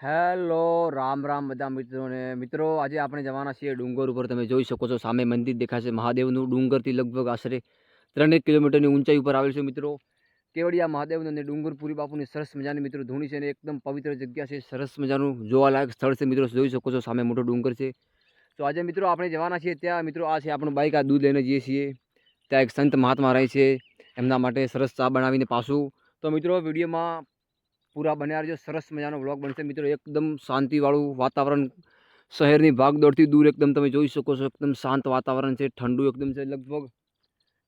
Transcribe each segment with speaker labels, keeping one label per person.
Speaker 1: Hello Ram Ram બધા મિત્રોને મિત્રો આજે આપણે જવાના છીએ ડુંગર ઉપર. તમે જોઈ શકો છો સામે મંદિર દેખાશે મહાદેવનું. ડુંગરથી લગભગ આશરે 3 કિલોમીટરની ઊંચાઈ ઉપર આવેલ છે મિત્રો. કેવડિયા મહાદેવનું અને ડુંગરપુરી બાપુની સરસ મજાની મિત્રો ધૂણી છે અને એકદમ પવિત્ર જગ્યા છે. સરસ મજાનું જોવાલાયક સ્થળ છે મિત્રો. જોઈ શકો છો સામે મોટો ડુંગર છે. તો આજે મિત્રો આપણે જવાના છીએ ત્યાં. મિત્રો આ છે આપણું બાઇક. આ દૂધ લઈને જઈએ છીએ. ત્યાં એક સંત મહાત્મા રહે છે, એમના માટે સરસ ચા બનાવીને પાછું. તો મિત્રો વિડીયોમાં પૂરા બન્યા રહેજો. સરસ મજાનો વ્લોગ બનશે મિત્રો. એકદમ શાંતિવાળું વાતાવરણ, શહેરની ભાગદોડથી દૂર એકદમ તમે જોઈ શકો છો. એકદમ શાંત વાતાવરણ છે, ઠંડુ એકદમ છે. લગભગ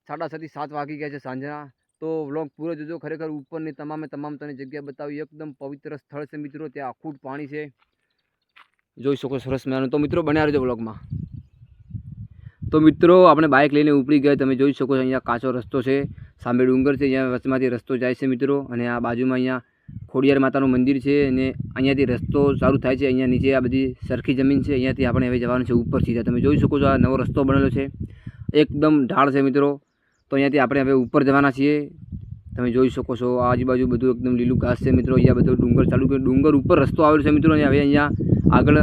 Speaker 1: 6:30-7 વાગી ગયા છે સાંજના. તો વ્લોગ પૂરો જોજો. ખરેખર ઉપરની તમામ તને જગ્યા બતાવી. એકદમ પવિત્ર સ્થળ છે મિત્રો. ત્યાં આખું પાણી છે, જોઈ શકો સરસ મજાનું. તો મિત્રો બન્યા રહેજો વ્લોગમાં. તો મિત્રો આપણે બાઇક લઈને ઉપડી ગયા. તમે જોઈ શકો છો અહીંયા કાચો રસ્તો છે, સામે ડુંગર છે, અહીંયા વચમાંથી રસ્તો જાય છે મિત્રો. અને આ બાજુમાં અહીંયા ખોડિયાર માતાનું મંદિર છે અને અહીંયાથી રસ્તો ચાલુ થાય છે. અહીંયા નીચે આ બધી સરખી જમીન છે. અહીંયાથી આપણે હવે જવાનું છે ઉપર સીધા. તમે જોઈ શકો છો આ નવો રસ્તો બનેલો છે, એકદમ ઢાળ છે મિત્રો. તો અહીંયાથી આપણે હવે ઉપર જવાના છીએ. તમે જોઈ શકો છો આજુબાજુ બધું એકદમ લીલું ઘાસ છે મિત્રો. અહીંયા બધો ડુંગર ચાલુ કર્યો. ડુંગર ઉપર રસ્તો આવેલો છે મિત્રો. અને હવે અહીંયા આગળ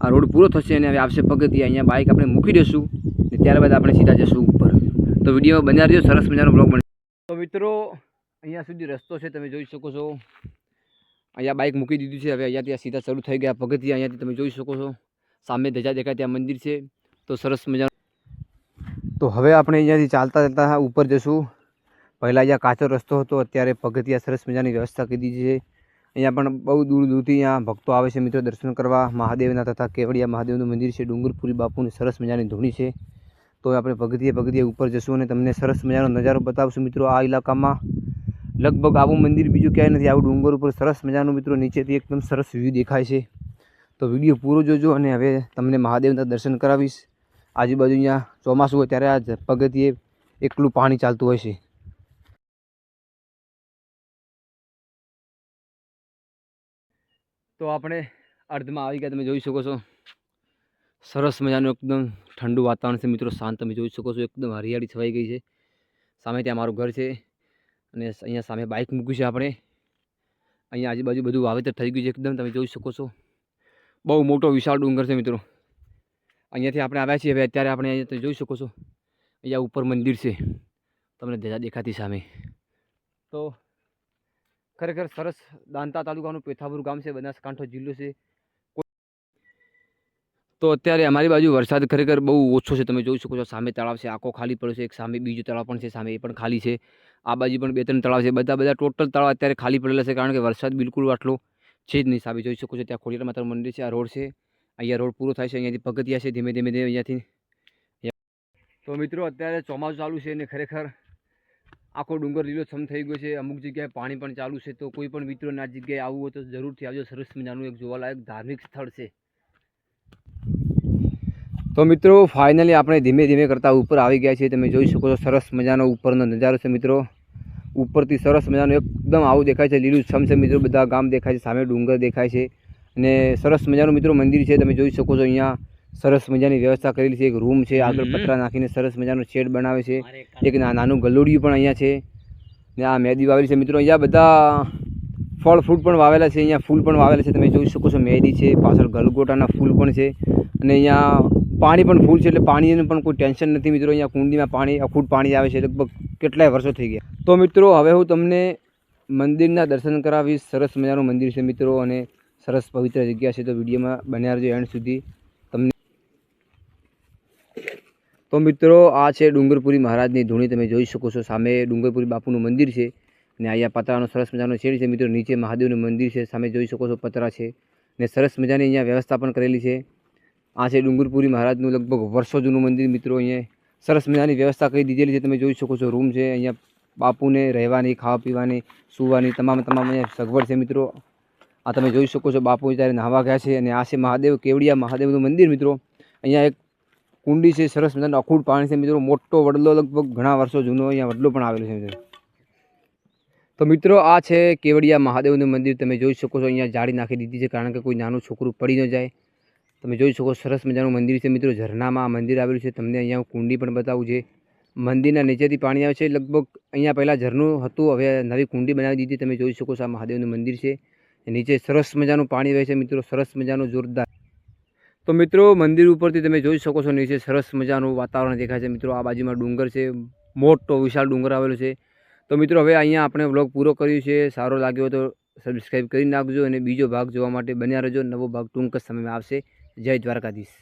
Speaker 1: આ રોડ પૂરો થશે અને હવે આવશે પગથિયા. અહીંયા બાઇક આપણે મૂકી દઈશું અને ત્યારબાદ આપણે સીધા જશું ઉપર. તો વિડીયો બન્યા રહેજો. સરસ મજાનો બ્લોગ બનશે. તો મિત્રો અહીંયા સુધી રસ્તો છે, તમે જોઈ શકો છો. અહીંયા બાઇક મૂકી દીધું છે. હવે અહીંયાથી સીધા શરૂ થઈ ગયા પગથિયા. અહીંયાથી તમે જોઈ શકો છો સામે ધજા દેખાય ત્યાં મંદિર છે. તો સરસ મજા. તો હવે આપણે અહીંયાથી ચાલતા ઉપર જશું. પહેલાં અહીંયા કાચો રસ્તો હતો, અત્યારે પગથિયા સરસ મજાની વ્યવસ્થા કરી દીધી છે. અહીંયા પણ બહુ દૂર દૂરથી અહીંયા ભક્તો આવે છે મિત્રો દર્શન કરવા. મહાદેવના તથા કેવડિયા મહાદેવનું મંદિર છે. ડુંગરપુરી બાપુની સરસ મજાની ધૂણી છે. તો આપણે પગથિયે ઉપર જશું અને તમને સરસ મજાનો નજારો બતાવશું મિત્રો. આ ઇલાકામાં લગભગ આવું મંદિર બીજું ક્યાંય નથી. આવું ડુંગર ઉપર સરસ મજાનું મિત્રો નીચેથી એકદમ સરસ વ્યૂ દેખાય છે. તો વિડીયો પૂરો જોજો અને હવે તમને મહાદેવના દર્શન કરાવીશ. આજુબાજુ અહીંયા ચોમાસું હોય ત્યારે આ પગથિયે એકલું પાણી ચાલતું હોય છે. તો આપણે અર્ધમાં આવી ગયા. તમે જોઈ શકો છો સરસ મજાનું એકદમ ઠંડુ વાતાવરણ છે મિત્રો. શાંત તમે જોઈ શકો છો. એકદમ હરિયાળી છવાઈ ગઈ છે. સામે ત્યાં મારું ઘર છે અને અહીંયા સામે બાઇક મૂક્યું છે આપણે. અહીંયા આજુબાજુ બધું વાવેતર થઈ ગયું છે એકદમ. તમે જોઈ શકો છો બહુ મોટો વિશાળ ડુંગર છે મિત્રો. અહીંયાથી આપણે આવ્યા છીએ. હવે અત્યારે આપણે અહીંયા તમે જોઈ શકો છો અહીંયા ઉપર મંદિર છે, તમને ધજા દેખાતી સામે. તો ખરેખર સરસ. દાંતા તાલુકાનું પેથાપુર ગામ છે, બનાસકાંઠો જિલ્લો છે. તો અત્યારે અમારી બાજુ વરસાદ ખરેખર બહુ ઓછો છે. તમે જોઈ શકો છો સામે તળાવ છે, આખો ખાલી પડ્યો છે. એક સામે બીજો તળાવ પણ છે, સામે એ પણ ખાલી છે. આ બાજુ પણ 2-3 તળાવ છે. બધા ટોટલ તળાવ અત્યારે ખાલી પડેલા છે, કારણ કે વરસાદ બિલકુલ આટલો છે જ નહીં. સામે જોઈ શકો છો ત્યાં ખોડિયાર માતાનું મંદિર છે. આ રોડ છે, અહીંયા રોડ પૂરો થાય છે. અહીંયાથી પગથિયા છે ધીમે ધીમે અહીંયાથી. તો મિત્રો અત્યારે ચોમાસું ચાલુ છે અને ખરેખર આખો ડુંગર લીલોછમ થઈ ગયો છે. અમુક જગ્યાએ પાણી પણ ચાલુ છે. તો કોઈ પણ મિત્રોને આ જગ્યાએ આવવું હોય તો જરૂરથી આવજો. સરસ મજાનું એક જોવાલાયક ધાર્મિક સ્થળ છે. તો મિત્રો ફાઇનલી આપણે ધીમે ધીમે કરતાં ઉપર આવી ગયા છીએ. તમે જોઈ શકો છો સરસ મજાનો ઉપરનો નજારો છે મિત્રો. ઉપરથી સરસ મજાનું એકદમ આવું દેખાય છે, લીલુંછમ છે મિત્રો. બધા ગામ દેખાય છે, સામે ડુંગર દેખાય છે અને સરસ મજાનું મિત્રો મંદિર છે. તમે જોઈ શકો છો અહીંયા સરસ મજાની વ્યવસ્થા કરેલી છે. એક રૂમ છે, આગળ પતરા નાખીને સરસ મજાનો શેડ બનાવે છે. એક નાનું ગલોડિયું પણ અહીંયા છે ને આ મહેંદી વાવેલી છે મિત્રો. અહીંયા બધા ફળ ફ્રૂટ પણ વાવેલા છે, અહીંયા ફૂલ પણ વાવેલા છે. તમે જોઈ શકો છો મહેંદી છે, પાછળ ગલગોટાના ફૂલ પણ છે અને અહીંયા પાણી પણ ફૂલ છે, એટલે પાણીનું પણ કોઈ ટેન્શન નથી મિત્રો. અહીંયા કુંડીમાં પાણી અખૂટ પાણી આવે છે, લગભગ કેટલાય વર્ષો થઈ ગયા. તો મિત્રો હવે હું તમને મંદિરના દર્શન કરાવીશ. સરસ મજાનું મંદિર છે મિત્રો અને સરસ પવિત્ર જગ્યા છે. તો વિડીયોમાં બન્યા રહેજો એન્ડ સુધી. તમને તો મિત્રો આ છે ડુંગરપુરી મહારાજની ધૂણી. તમે જોઈ શકો છો સામે ડુંગરપુરી બાપુનું મંદિર છે અને અહીંયા પતરાનો સરસ મજાનો શેડ છે મિત્રો. નીચે મહાદેવનું મંદિર છે, સામે જોઈ શકો છો પતરા છે ને સરસ મજાની અહીંયા વ્યવસ્થા પણ કરેલી છે. આ છે ડુંગરપુરી મહારાજનું લગભગ વર્ષો જૂનું મંદિર મિત્રો. અહીંયા સરસ મજાની વ્યવસ્થા કરી દીધેલી છે. તમે જોઈ શકો છો રૂમ છે, અહીંયા બાપુને રહેવાની, ખાવા પીવાની, સૂવાની તમામ અહીંયા સગવડ છે મિત્રો. આ તમે જોઈ શકો છો બાપુ ત્યારે નાહવા ગયા છે અને આ છે મહાદેવ, કેવડિયા મહાદેવનું મંદિર મિત્રો. અહીંયા એક કુંડી છે, સરસ મજાનું અખૂટ પાણી છે મિત્રો. મોટો વડલો, લગભગ ઘણા વર્ષો જૂનો અહીંયા વડલો પણ આવેલો છે મિત્રો. તો મિત્રો આ છે કેવડિયા મહાદેવનું મંદિર. તમે જોઈ શકો છો અહીંયા જાળી નાખી દીધી છે, કારણ કે કોઈ નાનું છોકરું પડી ન જાય. તમે જોઈ શકો સરસ મજાનું મંદિર છે મિત્રો. ઝરણામાં મંદિર આવેલું છે. તમને અહીંયા કુંડી પણ બતાવું છે. મંદિરના નીચેથી પાણી આવે છે. લગભગ અહીંયા પહેલાં ઝરણું હતું, હવે નવી કુંડી બનાવી દીધી. તમે જોઈ શકો છો આ મહાદેવનું મંદિર છે. નીચે સરસ મજાનું પાણી વહે છે મિત્રો, સરસ મજાનું જોરદાર. તો મિત્રો મંદિર ઉપરથી તમે જોઈ શકો છો નીચે સરસ મજાનું વાતાવરણ દેખાય છે મિત્રો. આ બાજુમાં ડુંગર છે, મોટો વિશાળ ડુંગર આવેલો છે. તો મિત્રો હવે અહીંયા આપણે વ્લોગ પૂરો કર્યું છે. સારો લાગ્યો તો સબસ્ક્રાઈબ કરી નાખજો અને બીજો ભાગ જોવા માટે બન્યા રહેજો. નવો ભાગ ટૂંક સમયમાં આવશે. જય દ્વારકાધીશ.